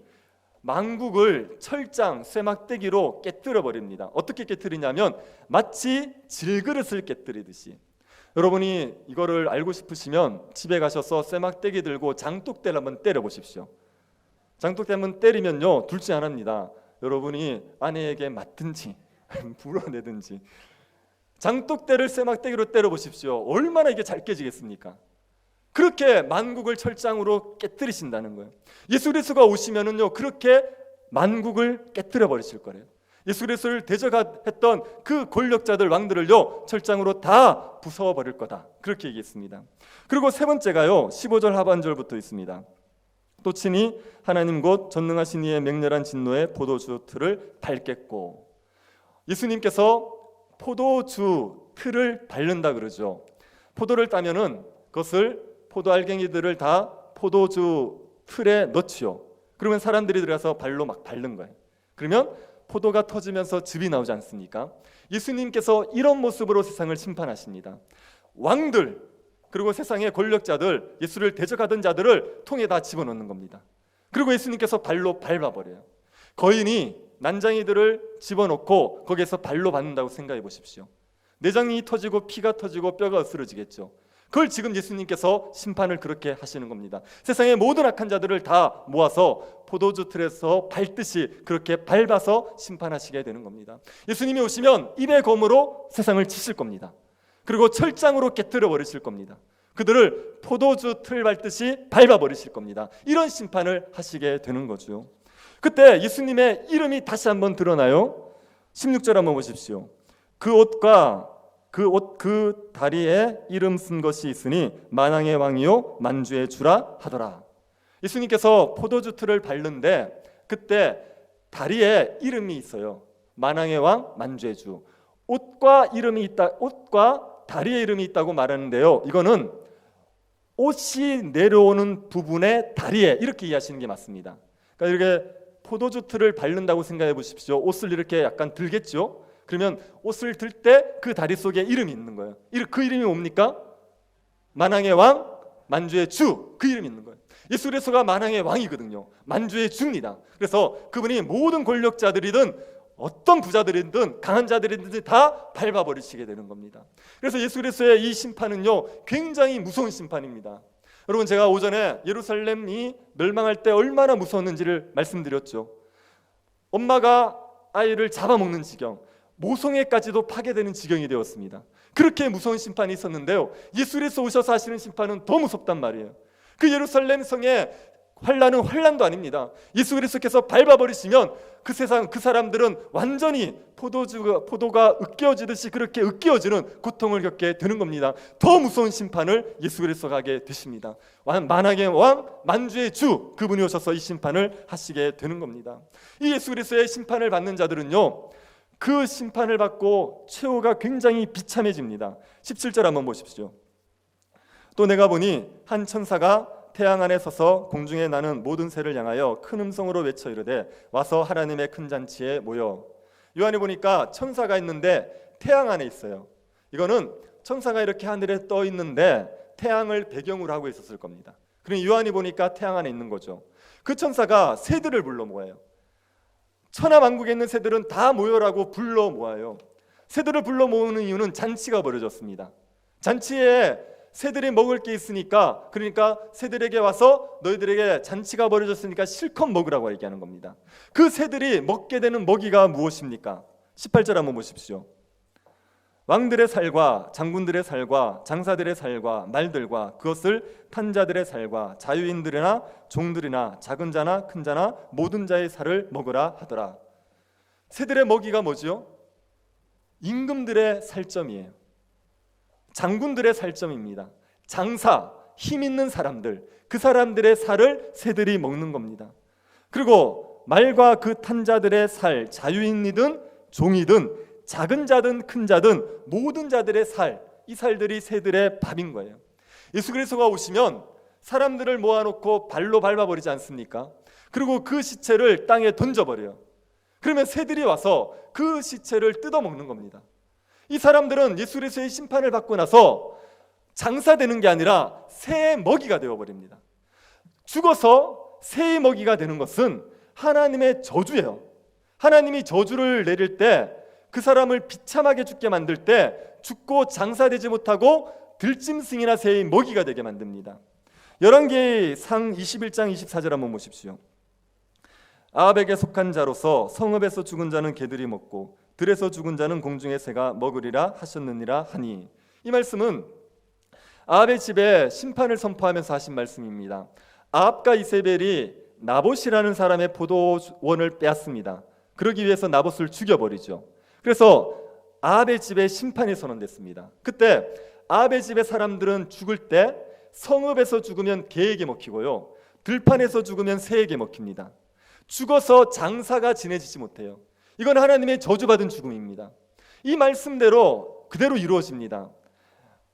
만국을 철장, 쇠막대기로 깨뜨려 버립니다. 어떻게 깨뜨리냐면 마치 질그릇을 깨뜨리듯이. 여러분이 이거를 알고 싶으시면 집에 가셔서 쇠막대기 들고 장독대를 한번 때려 보십시오. 장독대면 때리면요 둘째 하나입니다. 여러분이 아내에게 맞든지 불어내든지 장독대를 쇠막대기로 때려보십시오. 얼마나 이게 잘 깨지겠습니까? 그렇게 만국을 철장으로 깨뜨리신다는 거예요. 예수 그리스도가 오시면은요 그렇게 만국을 깨뜨려 버리실 거래요. 예수 그리스도를 대적했던 그 권력자들 왕들을요 철장으로 다 부숴 버릴 거다. 그렇게 얘기했습니다. 그리고 세 번째가요 15절 하반절부터 있습니다. 또 친히 하나님 곧 전능하신 이의 맹렬한 진노에 포도주 틀을 밟겠고, 예수님께서 포도주 틀을 밟는다 그러죠. 포도를 따면은 그것을 포도 알갱이들을 다 포도주 틀에 넣지요. 그러면 사람들이 들어가서 발로 막 밟는 거예요. 그러면 포도가 터지면서 즙이 나오지 않습니까? 예수님께서 이런 모습으로 세상을 심판하십니다. 왕들 그리고 세상의 권력자들, 예수를 대적하던 자들을 통에 다 집어넣는 겁니다. 그리고 예수님께서 발로 밟아버려요. 거인이 난장이들을 집어넣고 거기에서 발로 밟는다고 생각해 보십시오. 내장이 터지고 피가 터지고 뼈가 으스러지겠죠. 그걸 지금 예수님께서 심판을 그렇게 하시는 겁니다. 세상의 모든 악한 자들을 다 모아서 포도주 틀에서 밟듯이 그렇게 밟아서 심판하시게 되는 겁니다. 예수님이 오시면 입의 검으로 세상을 치실 겁니다. 그리고 철장으로 깨뜨려 버리실 겁니다. 그들을 포도주 틀 밟듯이 밟아 버리실 겁니다. 이런 심판을 하시게 되는 거죠. 그때 예수님의 이름이 다시 한번 드러나요. 16절 한번 보십시오. 그 옷과 그 다리에 이름 쓴 것이 있으니 만왕의 왕이요 만주의 주라 하더라. 예수님께서 포도주 틀을 밟는데 그때 다리에 이름이 있어요. 만왕의 왕 만주의 주. 옷과 이름이 있다. 옷과 다리에 이름이 있다고 말하는데요. 이거는 옷이 내려오는 부분의 다리에 이렇게 이해하시는 게 맞습니다. 그러니까 이렇게 포도주 틀을 밟는다고 생각해 보십시오. 옷을 이렇게 약간 들겠죠. 그러면 옷을 들 때 그 다리 속에 이름이 있는 거예요. 그 이름이 뭡니까? 만왕의 왕, 만주의 주. 그 이름이 있는 거예요. 예수 그리스도가 만왕의 왕이거든요. 만주의 주입니다. 그래서 그분이 모든 권력자들이든 어떤 부자들이든 강한 자들이든 다 밟아버리시게 되는 겁니다. 그래서 예수 그리스도의 이 심판은요 굉장히 무서운 심판입니다. 여러분, 제가 오전에 예루살렘이 멸망할 때 얼마나 무서웠는지를 말씀드렸죠. 엄마가 아이를 잡아먹는 지경, 모성애까지도 파괴되는 지경이 되었습니다. 그렇게 무서운 심판이 있었는데요, 예수 그리스도 오셔서 하시는 심판은 더 무섭단 말이에요. 그 예루살렘 성의 환란은 환란도 아닙니다. 예수 그리스도께서 밟아버리시면 그 세상 그 사람들은 완전히 포도가 으깨어지듯이 그렇게 으깨어지는 고통을 겪게 되는 겁니다. 더 무서운 심판을 예수 그리스도가 하게 되십니다. 만왕의 왕 만주의 주, 그분이 오셔서 이 심판을 하시게 되는 겁니다. 이 예수 그리스도의 심판을 받는 자들은요 그 심판을 받고 최후가 굉장히 비참해집니다. 17절 한번 보십시오. 또 내가 보니 한 천사가 태양 안에 서서 공중에 나는 모든 새를 향하여 큰 음성으로 외쳐 이르되 와서 하나님의 큰 잔치에 모여. 요한에 보니까 천사가 있는데 태양 안에 있어요. 이거는 천사가 이렇게 하늘에 떠 있는데 태양을 배경으로 하고 있었을 겁니다. 그러니 요한이 보니까 태양 안에 있는 거죠. 그 천사가 새들을 불러 모아요. 천하 만국에 있는 새들은 다 모여라고 불러 모아요. 새들을 불러 모으는 이유는 잔치가 벌어졌습니다. 잔치에 새들이 먹을 게 있으니까, 그러니까 새들에게 와서 너희들에게 잔치가 벌어졌으니까 실컷 먹으라고 얘기하는 겁니다. 그 새들이 먹게 되는 먹이가 무엇입니까? 18절 한번 보십시오. 왕들의 살과 장군들의 살과 장사들의 살과 말들과 그것을 탄 자들의 살과 자유인들이나 종들이나 작은 자나 큰 자나 모든 자의 살을 먹으라 하더라. 새들의 먹이가 뭐죠? 임금들의 살점이에요. 장군들의 살점입니다. 장사, 힘 있는 사람들, 그 사람들의 살을 새들이 먹는 겁니다. 그리고 말과 그 탄 자들의 살, 자유인이든 종이든 작은 자든 큰 자든 모든 자들의 살, 이 살들이 새들의 밥인 거예요. 예수 그리스도가 오시면 사람들을 모아놓고 발로 밟아버리지 않습니까? 그리고 그 시체를 땅에 던져버려요. 그러면 새들이 와서 그 시체를 뜯어먹는 겁니다. 이 사람들은 예수 그리스도의 심판을 받고 나서 장사되는 게 아니라 새의 먹이가 되어버립니다. 죽어서 새의 먹이가 되는 것은 하나님의 저주예요. 하나님이 저주를 내릴 때 그 사람을 비참하게 죽게 만들 때 죽고 장사되지 못하고 들짐승이나 새의 먹이가 되게 만듭니다. 열왕기상 21장 24절 한번 보십시오. 아합에게 속한 자로서 성읍에서 죽은 자는 개들이 먹고 들에서 죽은 자는 공중의 새가 먹으리라 하셨느니라 하니, 이 말씀은 아합의 집에 심판을 선포하면서 하신 말씀입니다. 아합과 이세벨이 나봇이라는 사람의 포도원을 빼앗습니다. 그러기 위해서 나봇을 죽여버리죠. 그래서 아합의 집에 심판이 선언됐습니다. 그때 아합의 집의 사람들은 죽을 때 성읍에서 죽으면 개에게 먹히고요, 들판에서 죽으면 새에게 먹힙니다. 죽어서 장사가 지내지지 못해요. 이건 하나님의 저주받은 죽음입니다. 이 말씀대로 그대로 이루어집니다.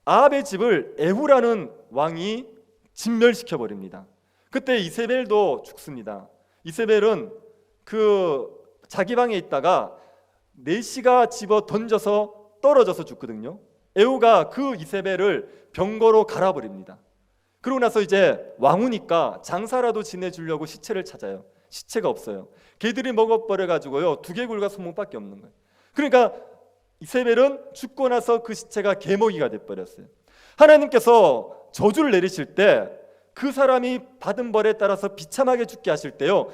아합의 집을 에후라는 왕이 진멸시켜 버립니다. 그때 이세벨도 죽습니다. 이세벨은 자기 방에 있다가 내시가 집어 던져서 떨어져서 죽거든요. 에후가 그 이세벨을 병거로 갈아버립니다. 그러고 나서 이제 왕후니까 장사라도 지내주려고 시체를 찾아요. 시체가 없어요. 개들이 먹어버려가지고요, 두개골과 손목밖에 없는 거예요. 그러니까 이세벨은 죽고 나서 그 시체가 개먹이가 돼버렸어요. 하나님께서 저주를 내리실 때 그 사람이 받은 벌에 따라서 비참하게 죽게 하실 때요,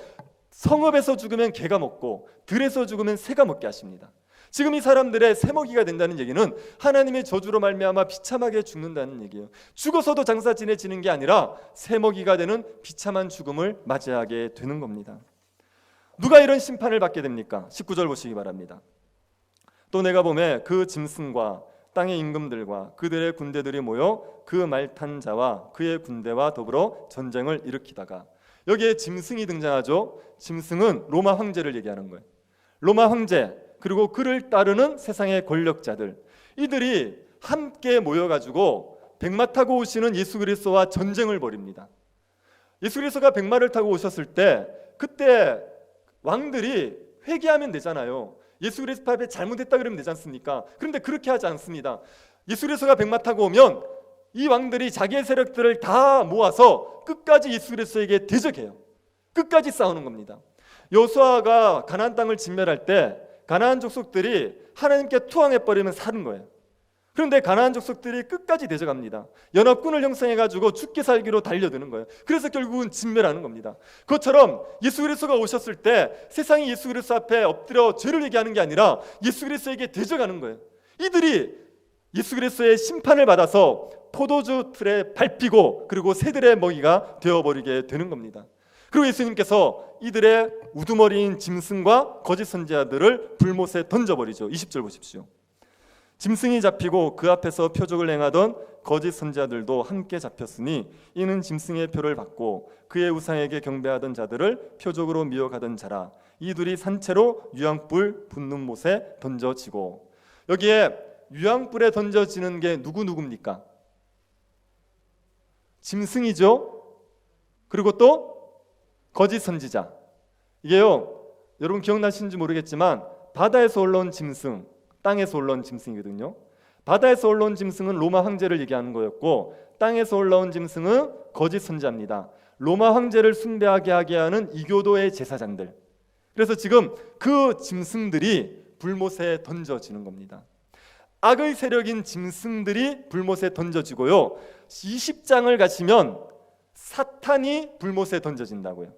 성읍에서 죽으면 개가 먹고 들에서 죽으면 새가 먹게 하십니다. 지금 이 사람들의 새먹이가 된다는 얘기는 하나님의 저주로 말미암아 비참하게 죽는다는 얘기예요. 죽어서도 장사 지내지는 게 아니라 새먹이가 되는 비참한 죽음을 맞이하게 되는 겁니다. 누가 이런 심판을 받게 됩니까? 19절 보시기 바랍니다. 또 내가 보매 그 짐승과 땅의 임금들과 그들의 군대들이 모여 그 말 탄 자와 그의 군대와 더불어 전쟁을 일으키다가, 여기에 짐승이 등장하죠. 짐승은 로마 황제를 얘기하는 거예요. 로마 황제, 그리고 그를 따르는 세상의 권력자들, 이들이 함께 모여가지고 백마 타고 오시는 예수 그리스도와 전쟁을 벌입니다. 예수 그리스도가 백마를 타고 오셨을 때 그때 왕들이 회개하면 되잖아요. 예수 그리스도 앞에 잘못했다 그러면 되지 않습니까? 그런데 그렇게 하지 않습니다. 예수 그리스도가 백마 타고 오면 이 왕들이 자기의 세력들을 다 모아서 끝까지 예수 그리스도에게 대적해요. 끝까지 싸우는 겁니다. 여호수아가 가나안 땅을 진멸할 때 가나안 족속들이 하나님께 투항해버리면 사는 거예요. 그런데 가나안 족속들이 끝까지 대적합니다. 연합군을 형성해가지고 죽기 살기로 달려드는 거예요. 그래서 결국은 진멸하는 겁니다. 그것처럼 예수 그리스도가 오셨을 때 세상이 예수 그리스도 앞에 엎드려 죄를 얘기하는 게 아니라 예수 그리스도에게 대적하는 거예요. 이들이 예수 그리스도의 심판을 받아서 포도주 틀에 밟히고 그리고 새들의 먹이가 되어버리게 되는 겁니다. 그리고 예수님께서 이들의 우두머리인 짐승과 거짓 선지자들을 불못에 던져버리죠. 20절 보십시오. 짐승이 잡히고 그 앞에서 표적을 행하던 거짓 선지자들도 함께 잡혔으니 이는 짐승의 표를 받고 그의 우상에게 경배하던 자들을 표적으로 미혹하던 자라. 이 둘이 산채로 유황불 붙는 못에 던져지고, 여기에 유황불에 던져지는 게 누구입니까? 짐승이죠. 그리고 또 거짓 선지자. 이게요, 여러분 기억나시는지 모르겠지만 바다에서 올라온 짐승, 땅에서 올라온 짐승이거든요. 바다에서 올라온 짐승은 로마 황제를 얘기하는 거였고, 땅에서 올라온 짐승은 거짓 선지자입니다. 로마 황제를 숭배하게 하게 하는 이교도의 제사장들. 그래서 지금 그 짐승들이 불못에 던져지는 겁니다. 악의 세력인 짐승들이 불못에 던져지고요, 20장을 가시면 사탄이 불못에 던져진다고요.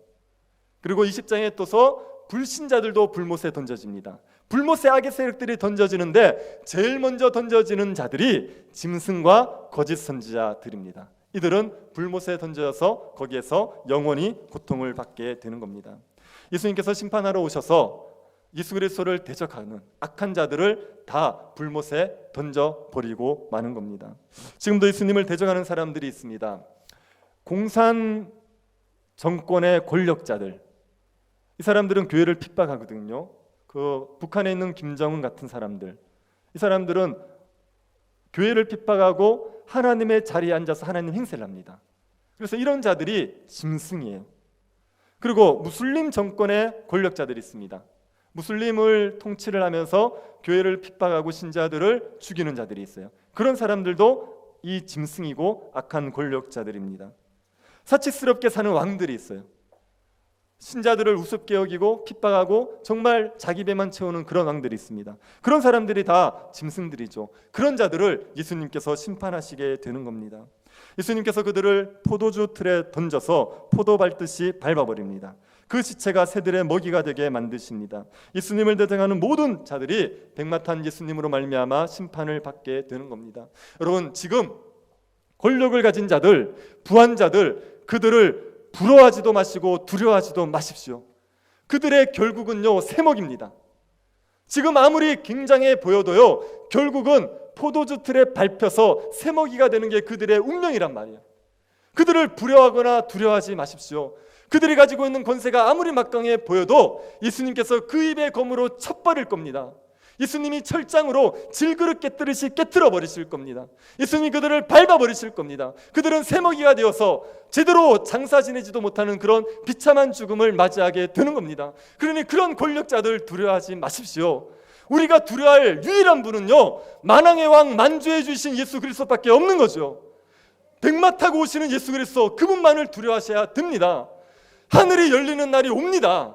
그리고 20장에 또서 불신자들도 불못에 던져집니다. 불못에 악의 세력들이 던져지는데 제일 먼저 던져지는 자들이 짐승과 거짓 선지자들입니다. 이들은 불못에 던져서 거기에서 영원히 고통을 받게 되는 겁니다. 예수님께서 심판하러 오셔서 예수 그리스도를 대적하는 악한 자들을 다 불못에 던져버리고 마는 겁니다. 지금도 예수님을 대적하는 사람들이 있습니다. 공산 정권의 권력자들, 이 사람들은 교회를 핍박하거든요. 북한에 있는 김정은 같은 사람들, 이 사람들은 교회를 핍박하고 하나님의 자리에 앉아서 하나님 행세를 합니다. 그래서 이런 자들이 짐승이에요. 그리고 무슬림 정권의 권력자들이 있습니다. 무슬림을 통치를 하면서 교회를 핍박하고 신자들을 죽이는 자들이 있어요. 그런 사람들도 이 짐승이고 악한 권력자들입니다. 사치스럽게 사는 왕들이 있어요. 신자들을 우습게 여기고 핍박하고 정말 자기 배만 채우는 그런 왕들이 있습니다. 그런 사람들이 다 짐승들이죠. 그런 자들을 예수님께서 심판하시게 되는 겁니다. 예수님께서 그들을 포도주 틀에 던져서 포도 밟듯이 밟아버립니다. 그 지체가 새들의 먹이가 되게 만드십니다. 예수님을 대적하는 모든 자들이 백마탄 예수님으로 말미암아 심판을 받게 되는 겁니다. 여러분, 지금 권력을 가진 자들, 부한자들, 그들을 부러워하지도 마시고 두려워하지도 마십시오. 그들의 결국은요, 새먹입니다. 지금 아무리 굉장해 보여도요, 결국은 포도주 틀에 밟혀서 새먹이가 되는 게 그들의 운명이란 말이에요. 그들을 부러워하거나 두려워하지 마십시오. 그들이 가지고 있는 권세가 아무리 막강해 보여도 예수님께서 그 입의 검으로 쳐버릴 겁니다. 예수님이 철장으로 질그릇 깨뜨리시 깨뜨려 버리실 겁니다. 예수님이 그들을 밟아버리실 겁니다. 그들은 새먹이가 되어서 제대로 장사 지내지도 못하는 그런 비참한 죽음을 맞이하게 되는 겁니다. 그러니 그런 권력자들 두려워하지 마십시오. 우리가 두려워할 유일한 분은요, 만왕의 왕 만주해 주신 예수 그리스도밖에 없는 거죠. 백마 타고 오시는 예수 그리스도, 그분만을 두려워하셔야 됩니다. 하늘이 열리는 날이 옵니다.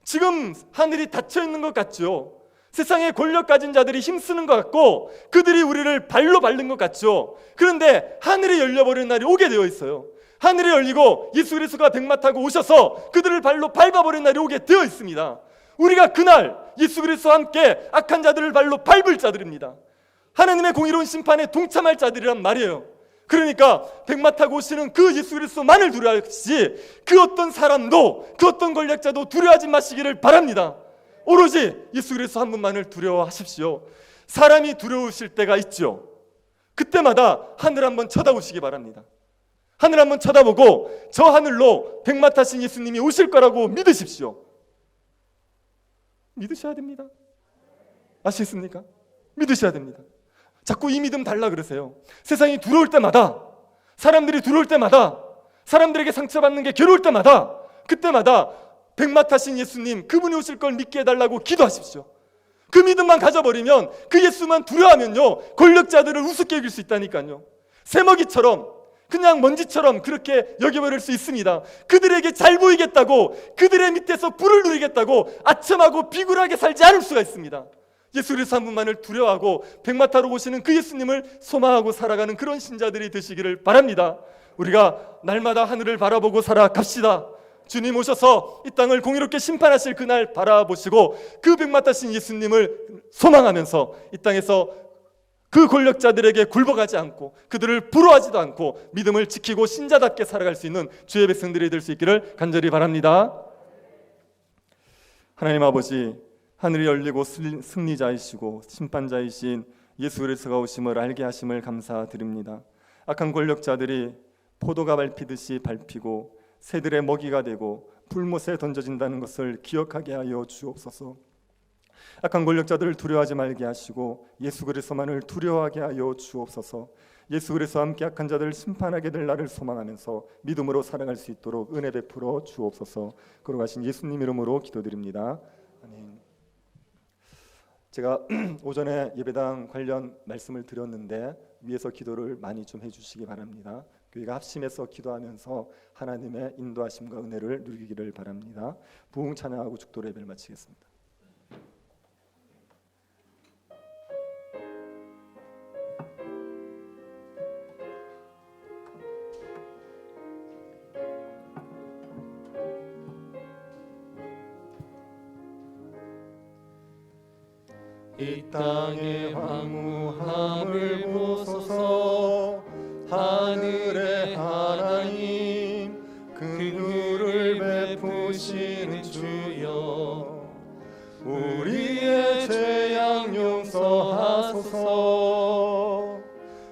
지금 하늘이 닫혀 있는 것 같죠. 세상에 권력 가진 자들이 힘쓰는 것 같고 그들이 우리를 발로 밟는 것 같죠. 그런데 하늘이 열려버리는 날이 오게 되어 있어요. 하늘이 열리고 예수 그리스도가 백마 타고 오셔서 그들을 발로 밟아버리는 날이 오게 되어 있습니다. 우리가 그날 예수 그리스도와 함께 악한 자들을 발로 밟을 자들입니다. 하나님의 공의로운 심판에 동참할 자들이란 말이에요. 그러니까 백마 타고 오시는 그 예수 그리스도만을 두려워하시지 그 어떤 사람도, 그 어떤 권력자도 두려워하지 마시기를 바랍니다. 오로지 예수 그리스도 한 분만을 두려워하십시오. 사람이 두려우실 때가 있죠. 그때마다 하늘 한번 쳐다보시기 바랍니다. 하늘 한번 쳐다보고 저 하늘로 백마 타신 예수님이 오실 거라고 믿으십시오. 믿으셔야 됩니다. 아시겠습니까? 믿으셔야 됩니다. 자꾸 이 믿음 달라 그러세요. 세상이 두려울 때마다, 사람들이 두려울 때마다, 사람들에게 상처받는 게 괴로울 때마다, 그때마다 백마 타신 예수님, 그분이 오실 걸 믿게 해달라고 기도하십시오. 그 믿음만 가져버리면, 그 예수만 두려워하면요, 권력자들을 우습게 여길 수 있다니까요. 새먹이처럼, 그냥 먼지처럼 그렇게 여겨버릴 수 있습니다. 그들에게 잘 보이겠다고, 그들의 밑에서 불을 누리겠다고 아첨하고 비굴하게 살지 않을 수가 있습니다. 예수 그리스도 한 분만을 두려워하고 백마 타러 오시는 그 예수님을 소망하고 살아가는 그런 신자들이 되시기를 바랍니다. 우리가 날마다 하늘을 바라보고 살아갑시다. 주님 오셔서 이 땅을 공의롭게 심판하실 그날 바라보시고 그 백마 타신 예수님을 소망하면서 이 땅에서 그 권력자들에게 굴복하지 않고 그들을 부러워하지도 않고 믿음을 지키고 신자답게 살아갈 수 있는 주의 백성들이 될 수 있기를 간절히 바랍니다. 하나님 아버지, 하늘이 열리고 승리자이시고 심판자이신 예수 그리스도가 오심을 알게 하심을 감사드립니다. 악한 권력자들이 포도가 밟히듯이 밟히고 새들의 먹이가 되고 불못에 던져진다는 것을 기억하게 하여 주옵소서. 악한 권력자들을 두려워하지 말게 하시고 예수 그리스도만을 두려워하게 하여 주옵소서. 예수 그리스도와 함께 악한 자들을 심판하게 될 날을 소망하면서 믿음으로 살아갈 수 있도록 은혜 베풀어 주옵소서. 거룩하신 예수님 이름으로 기도드립니다. 아멘. 제가 오전에 예배당 관련 말씀을 드렸는데 위에서 기도를 많이 좀 해주시기 바랍니다. 교회가 합심해서 기도하면서 하나님의 인도하심과 은혜를 누리기를 바랍니다. 부흥 찬양하고 축도 예배를 마치겠습니다. 이 땅의 황무함을 보소서. 하늘의 하나님, 긍휼을 베푸시는 주여, 우리의 죄악 용서하소서.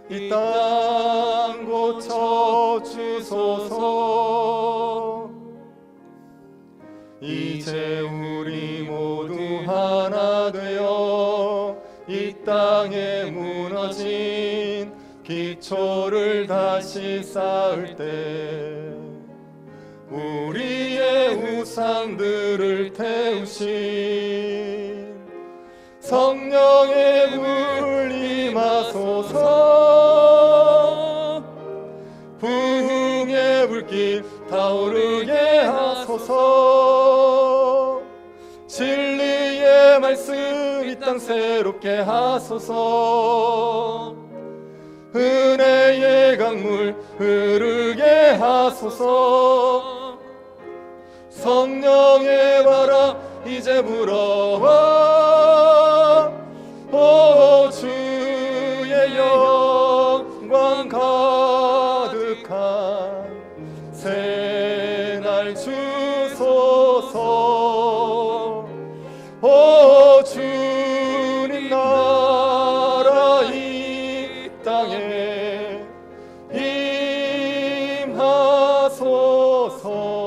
이 땅 고쳐 주소서. 이제 우리 모두 하나 되어 이 땅에 무너진 기초를 다시 쌓을 때 우리의 우상들을 태우신 성령의 불 임하소서. 부흥의 불길 타오르게 하소서. 진리의 말씀 이 땅 새롭게 하소서. 은혜의 강물 흐르게 하소서. 성령의 바람 이제 불어와 오 주의 영광 가득한 새날 주소서 오 주님 나라 이 땅에 임하소서.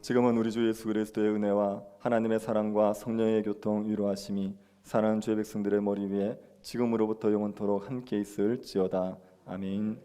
지금은 우리 주 예수 그리스도의 은혜와 하나님의 사랑과 성령의 교통 위로하심이 사랑하는 주의 백성들의 머리 위에 지금으로부터 영원토록 함께 있을지어다. 아멘.